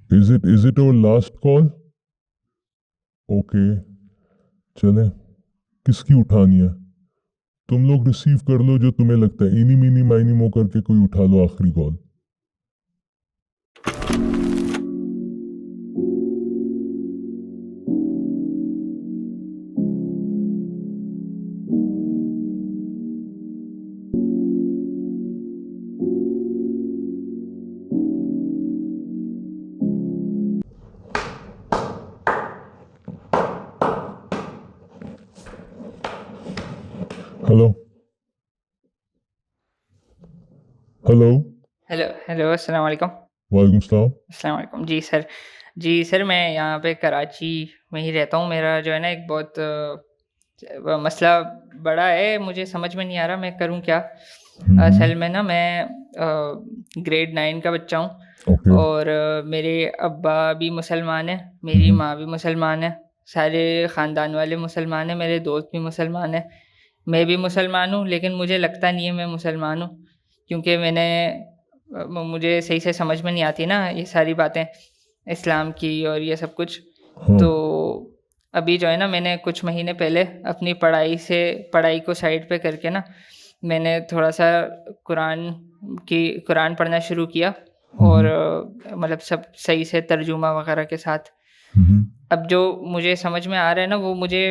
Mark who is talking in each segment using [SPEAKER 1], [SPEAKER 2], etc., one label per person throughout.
[SPEAKER 1] Is it our last call? Okay, चलें। किसकी उठानी है? तुम लोग रिसीव कर लो जो तुम्हें लगता है। इनी मीनी माइनी मो करके कोई उठा लो आखिरी call. Hello hello.
[SPEAKER 2] Hello hello अस्सलाम वालेकुम।
[SPEAKER 1] वालेकुम सलाम।
[SPEAKER 2] अस्सलाम वालेकुम। जी सर मैं यहाँ पे कराची में ही रहता हूँ। मेरा जो है ना एक बहुत मसला बड़ा है, मुझे समझ में नहीं आ रहा मैं करूँ क्या। असल में ना मैं ग्रेड 9 का बच्चा हूँ
[SPEAKER 1] ओके।
[SPEAKER 2] और मेरे अब्बा भी मुसलमान हैं, मेरी माँ भी मुसलमान है, सारे ख़ानदान वाले मुसलमान हैं, मेरे दोस्त भी मुसलमान हैं, मैं भी मुसलमान हूँ। लेकिन मुझे लगता नहीं है मैं मुसलमान हूँ, क्योंकि मुझे सही से समझ में नहीं आती ना ये सारी बातें इस्लाम की और ये सब कुछ।
[SPEAKER 1] हाँ।
[SPEAKER 2] तो अभी जो है ना मैंने कुछ महीने पहले अपनी पढ़ाई को साइड पे करके ना मैंने थोड़ा सा कुरान पढ़ना शुरू किया और मतलब सब सही से तर्जुमा वगैरह के साथ। अब जो मुझे समझ में आ रहा है ना वो मुझे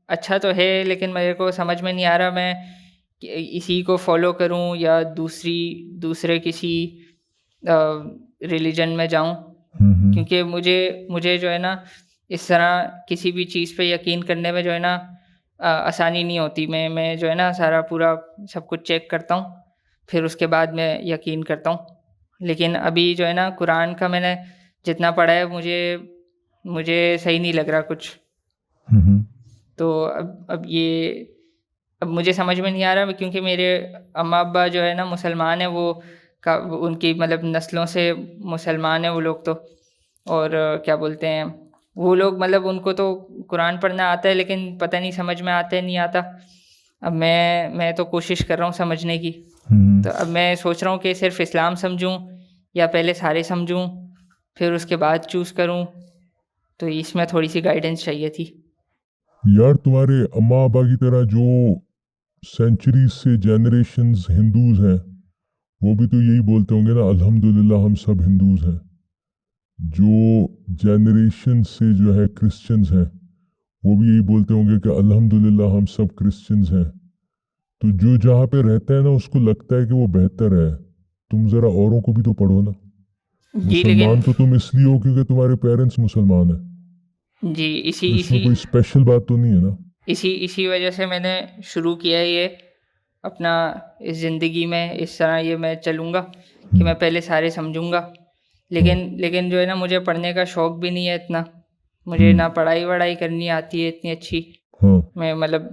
[SPEAKER 2] अच्छा तो है, लेकिन मेरे को समझ में नहीं आ रहा मैं इसी को फॉलो करूं या दूसरे किसी रिलीजन में जाऊं, क्योंकि मुझे मुझे जो है ना इस तरह किसी भी चीज़ पे यकीन करने में जो है ना आसानी नहीं होती। मैं जो है ना सारा पूरा सब कुछ चेक करता हूँ, फिर उसके बाद मैं यकीन करता हूँ। लेकिन अभी जो है ना कुरान का मैंने जितना पढ़ा है मुझे मुझे सही नहीं लग रहा कुछ। तो अब मुझे समझ में नहीं आ रहा, क्योंकि मेरे अम्मा अब्बा जो है ना मुसलमान है, वो उनकी मतलब नस्लों से मुसलमान है वो लोग तो। और क्या बोलते हैं वो लोग, मतलब उनको तो कुरान पढ़ना आता है, लेकिन पता नहीं समझ में आता है नहीं आता। अब मैं तो कोशिश कर रहा हूँ समझने की। तो अब मैं सोच रहा हूँ कि सिर्फ इस्लाम समझूं या पहले सारे समझूं फिर उसके बाद चूज़ करूं। तो इसमें थोड़ी सी गाइडेंस चाहिए थी।
[SPEAKER 1] यार तुम्हारे अम्मा अब्बा की तरह जो सेंचुरीज से जनरेशन्स हिंदूज हैं वो भी तो यही बोलते होंगे ना, अल्हम्दुलिल्लाह हम सब हिंदूज हैं। जो जनरेशन से जो है क्रिश्चियंस हैं वो भी यही बोलते होंगे कि अल्हम्दुलिल्लाह हम सब क्रिश्चियंस हैं। तो जो जहाँ पे रहता है ना उसको लगता है कि वो बेहतर है। तुम जरा औरों को भी तो पढ़ो ना।
[SPEAKER 2] जी लेकिन
[SPEAKER 1] मुसलमान तो तुम इसलिए हो क्योंकि तुम्हारे पेरेंट्स मुसलमान हैं।
[SPEAKER 2] जी इसी
[SPEAKER 1] तो इसमें
[SPEAKER 2] इसी
[SPEAKER 1] कोई स्पेशल बात तो नहीं है ना।
[SPEAKER 2] इसी इसी वजह से मैंने शुरू किया है ये अपना इस ज़िंदगी में इस तरह ये मैं चलूँगा कि मैं पहले सारे समझूंगा।
[SPEAKER 1] हाँ।
[SPEAKER 2] लेकिन जो है ना मुझे पढ़ने का शौक़ भी नहीं है इतना। मुझे ना पढ़ाई वढ़ाई करनी आती है इतनी अच्छी।
[SPEAKER 1] हाँ।
[SPEAKER 2] मैं मतलब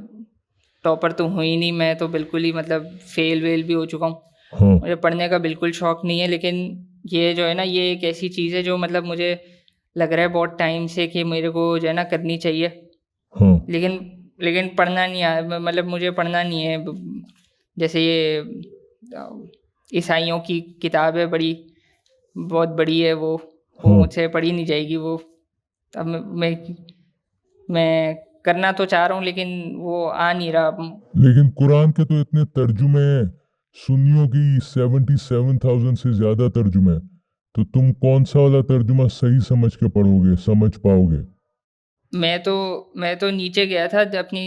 [SPEAKER 2] टॉपर तो हूँ ही नहीं, मैं तो बिल्कुल ही मतलब फेल वेल भी हो चुका हूँ।
[SPEAKER 1] हाँ।
[SPEAKER 2] मुझे पढ़ने का बिल्कुल शौक़ नहीं है, लेकिन ये जो है ना ये एक ऐसी चीज़ है जो मतलब मुझे लग रहा है बहुत टाइम से कि मेरे को जो है ना करनी चाहिए।
[SPEAKER 1] हाँ।
[SPEAKER 2] लेकिन लेकिन पढ़ना नहीं मतलब मुझे पढ़ना नहीं है। जैसे ये ईसाइयों की किताब है, बहुत बड़ी है वो
[SPEAKER 1] हाँ।
[SPEAKER 2] मुझसे पढ़ी नहीं जाएगी वो। अब मैं करना तो चाह रहा हूँ लेकिन वो आ नहीं रहा।
[SPEAKER 1] लेकिन कुरान के तो इतने तर्जुमे हैं, सुन्नियों की 77,000 से ज्यादा तर्जुमे हैं। तो तुम कौन सा वाला तर्जुमा सही समझ के पढ़ोगे, समझ पाओगे?
[SPEAKER 2] मैं तो नीचे गया था अपनी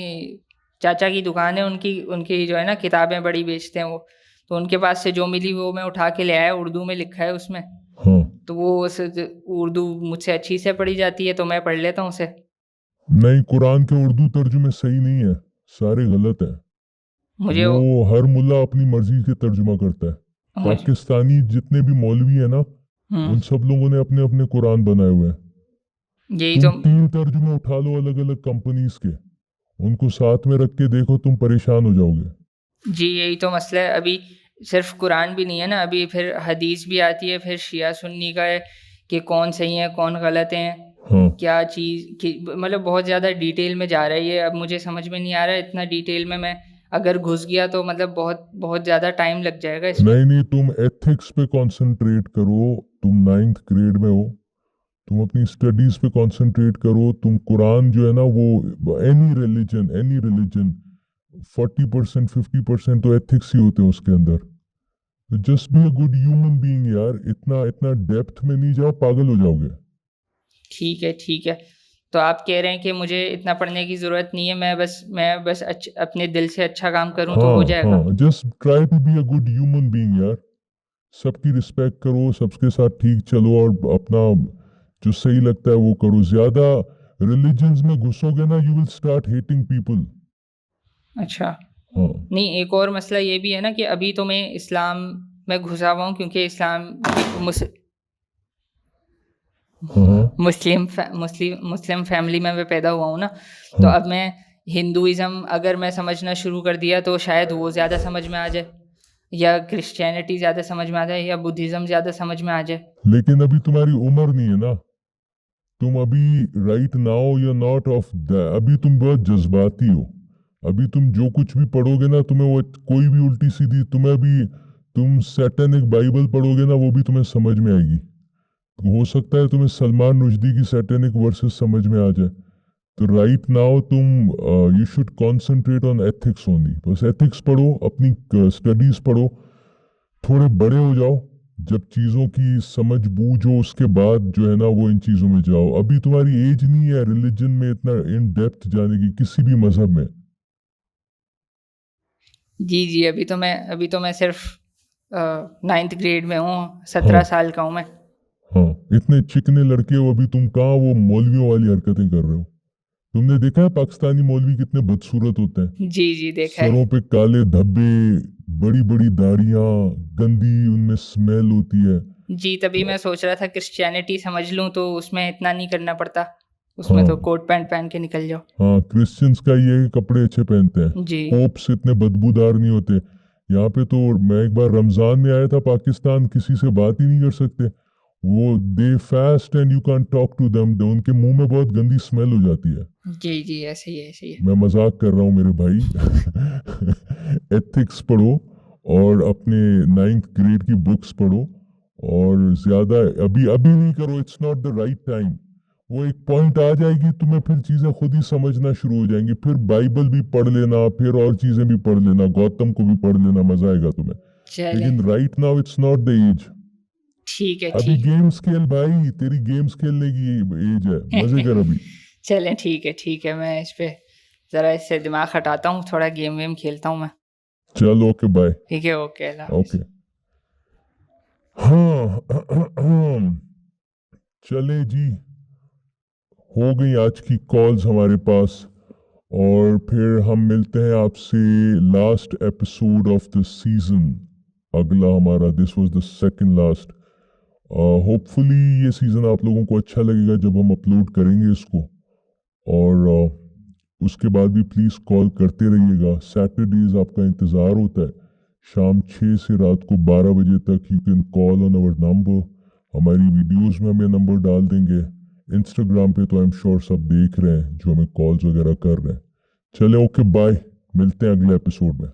[SPEAKER 2] चाचा की दुकान है, उनकी उनकी जो है ना किताबें बड़ी बेचते हैं वो। तो उनके पास से जो मिली वो मैं उठा के ले आया, उर्दू में लिखा है उसमें।
[SPEAKER 1] हाँ।
[SPEAKER 2] तो उर्दू मुझसे अच्छी से पढ़ी जाती है तो मैं पढ़ लेता हूँ उसे।
[SPEAKER 1] नहीं, कुरान के उर्दू तर्जुमे सही नहीं है, सारे गलत है।
[SPEAKER 2] मुझे
[SPEAKER 1] वो हर मुल्ला अपनी मर्जी के तर्जुमा करता है।
[SPEAKER 2] मुझे
[SPEAKER 1] पाकिस्तानी जितने भी मौलवी है ना
[SPEAKER 2] हम्म
[SPEAKER 1] उन सब लोगों ने अपने अपने कुरान बनाए हुए हैं।
[SPEAKER 2] यही
[SPEAKER 1] तुम
[SPEAKER 2] तो
[SPEAKER 1] 3 तर्जुमे उठा लो अलग अलग कंपनीज के, उनको साथ में रख के देखो, तुम परेशान हो जाओगे।
[SPEAKER 2] जी यही तो मसला है। अभी सिर्फ कुरान भी नहीं है ना, अभी फिर हदीस भी आती है, फिर शिया सुन्नी का है कि कौन सही है कौन गलत है,
[SPEAKER 1] हाँ।
[SPEAKER 2] क्या चीज़ मतलब बहुत ज़्यादा डिटेल में जा रही है। अब मुझे समझ में नहीं आ रहा है इतना डिटेल में मैं अगर घुस गया तो मतलब बहुत बहुत ज़्यादा टाइम लग जाएगा इसमें।
[SPEAKER 1] नहीं नहीं, तुम एथिक्स पे कंसंट्रेट करो। तुम 9th ग्रेड में हो, तुम अपनी स्टडीज पे कंसंट्रेट करो। तुम कुरान जो है ना, वो एनी रिलीजन 40% 50% तो एथिक्स ही होते हैं उसके अंदर। Just be a good human being यार, इतना इतना डेप्थ में नहीं जाओ, पागल हो जाओगे।
[SPEAKER 2] ठीक है, ठीक है। तो आप कह रहे हैं कि मुझे इतना पढ़ने की ज़रूरत नहीं है, मैं बस अपने दिल से अच्छा काम करूँ तो
[SPEAKER 1] हाँ
[SPEAKER 2] हो जाएगा?
[SPEAKER 1] हाँ, just try to be a good human being यार। सबकी रिस्पेक्ट करो, सबके साथ ठीक चलो, और अपना जो सही लगता है वो करो। ज्यादा रिलीजन्स में घुसोगे ना, you will start hating people.
[SPEAKER 2] अच्छा।
[SPEAKER 1] हाँ
[SPEAKER 2] नहीं, एक और मसला ये भी है ना कि अभी तो मैं इस्लाम में घुसा हुआ हूँ क्योंकि इस्लाम मुस
[SPEAKER 1] हाँ
[SPEAKER 2] मुस्लिम फैमिली में मैं पैदा हुआ हूँ ना, तो
[SPEAKER 1] हाँ
[SPEAKER 2] अब मैं हिंदुइज़्म अगर मैं समझना शुरू कर दिया तो शायद वो ज़्यादा समझ में आ जाए, या क्रिश्चियनिटी ज़्यादा समझ में आ जाए, या बुद्धिज़्म ज़्यादा समझ में आ जाए।
[SPEAKER 1] लेकिन अभी तुम्हारी उम्र नहीं है ना। तुम अभी right now you not of the, अभी तुम बहुत जज्बाती हो। अभी तुम जो कुछ भी पढ़ोगे ना, तुम्हें वो कोई भी उल्टी सीधी, तुम्हें अभी तुम सैटेनिक बाइबल पढ़ोगे ना, वो भी तुम्हें समझ में आएगी। हो सकता है तुम्हें सलमान रुश्दी की सैटेनिक वर्सेस समझ में आ जाए। तो राइट नाउ तुम you should concentrate on ethics only. बस एथिक्स पढ़ो, अपनी स्टडीज पढ़ो, थोड़े बड़े हो जाओ, जब चीज़ों की समझ बूझ हो उसके बाद जो है ना वो इन चीज़ों में जाओ। अभी तुम्हारी एज नहीं है रिलीजन में इतना इन डेप्थ जाने की, किसी भी मजहब में।
[SPEAKER 2] जी, जी, अभी तो मैं सिर्फ़ 9th ग्रेड में हूँ,
[SPEAKER 1] हाँ
[SPEAKER 2] 17 साल का हूँ मैं।
[SPEAKER 1] हाँ, इतने चिकने लड़के हो अभी तुम, कहाँ वो मौलवियों वाली हरकतें कर रहे हो। तुमने देखा है पाकिस्तानी मौलवी कितने बदसूरत होते हैं?
[SPEAKER 2] जी, जी, देखा है।
[SPEAKER 1] सरों पे काले धब्बे, बड़ी बड़ी दाढ़ियां, गंदी उनमें स्मेल होती है।
[SPEAKER 2] जी, तभी मैं सोच रहा था क्रिश्चियनिटी समझ लूँ तो उसमें इतना नहीं करना पड़ता, उसमें
[SPEAKER 1] हाँ
[SPEAKER 2] तो कोट पैंट पहन के निकल जाओ।
[SPEAKER 1] हाँ, क्रिश्चियंस का ये है कि कपड़े अच्छे पहनते हैं,
[SPEAKER 2] जी।
[SPEAKER 1] पोप्स इतने बदबूदार नहीं होते। यहाँ पे तो मैं एक बार रमजान में आया था पाकिस्तान, किसी से बात ही नहीं कर सकते। वो they fast and you can talk to them, उनके मुंह में बहुत गंदी स्मेल हो जाती है।
[SPEAKER 2] जी, जी, ऐसे ही है, ऐसे ही है।
[SPEAKER 1] मैं मजाक कर रहा हूँ मेरे भाई। एथिक्स पढ़ो, और अपने 9th ग्रेड की बुक्स पढ़ो, और ज्यादा अभी अभी नहीं करो, it's not the right time. वो एक पॉइंट आ जाएगी, तुम्हें फिर चीजें खुद ही समझना शुरू हो जाएंगी। फिर बाइबल भी पढ़ लेना, फिर और चीजें भी पढ़ लेना, गौतम को भी पढ़ लेना, मजा आएगा तुम्हें।
[SPEAKER 2] चलें,
[SPEAKER 1] लेकिन right now it's not the age.
[SPEAKER 2] ठीक है,
[SPEAKER 1] अभी
[SPEAKER 2] ठीक
[SPEAKER 1] गेम्स खेल भाई, तेरी गेम्स खेलने की एज है, मजे कर अभी।
[SPEAKER 2] चलें, ठीक है, मैं इस पे ज़रा इससे दिमाग हटाता हूँ, थोड़ा गेम वेम खेलता हूँ मैं।
[SPEAKER 1] चल ओके बाय।
[SPEAKER 2] ठीक है, ओके, अल्लाह हाफ़िज़।
[SPEAKER 1] ओके हाँ। चले जी, हो गई आज की कॉल्स हमारे पास, और फिर हम मिलते हैं आपसे last episode of the season. अगला हमारा, this was the second last. Hopefully ये सीजन आप लोगों को अच्छा लगेगा जब हम अपलोड करेंगे इसको। और उसके बाद भी प्लीज़ कॉल करते रहिएगा। सैटरडेज आपका इंतज़ार होता है, शाम 6 से रात को 12 बजे तक। You can call on our number, हमारी वीडियोस में हमें नंबर डाल देंगे। इंस्टाग्राम पे तो आई एम श्योर सब देख रहे हैं जो हमें कॉल्स वगैरह कर रहे हैं। चले ओके बाय, मिलते हैं अगले एपिसोड में।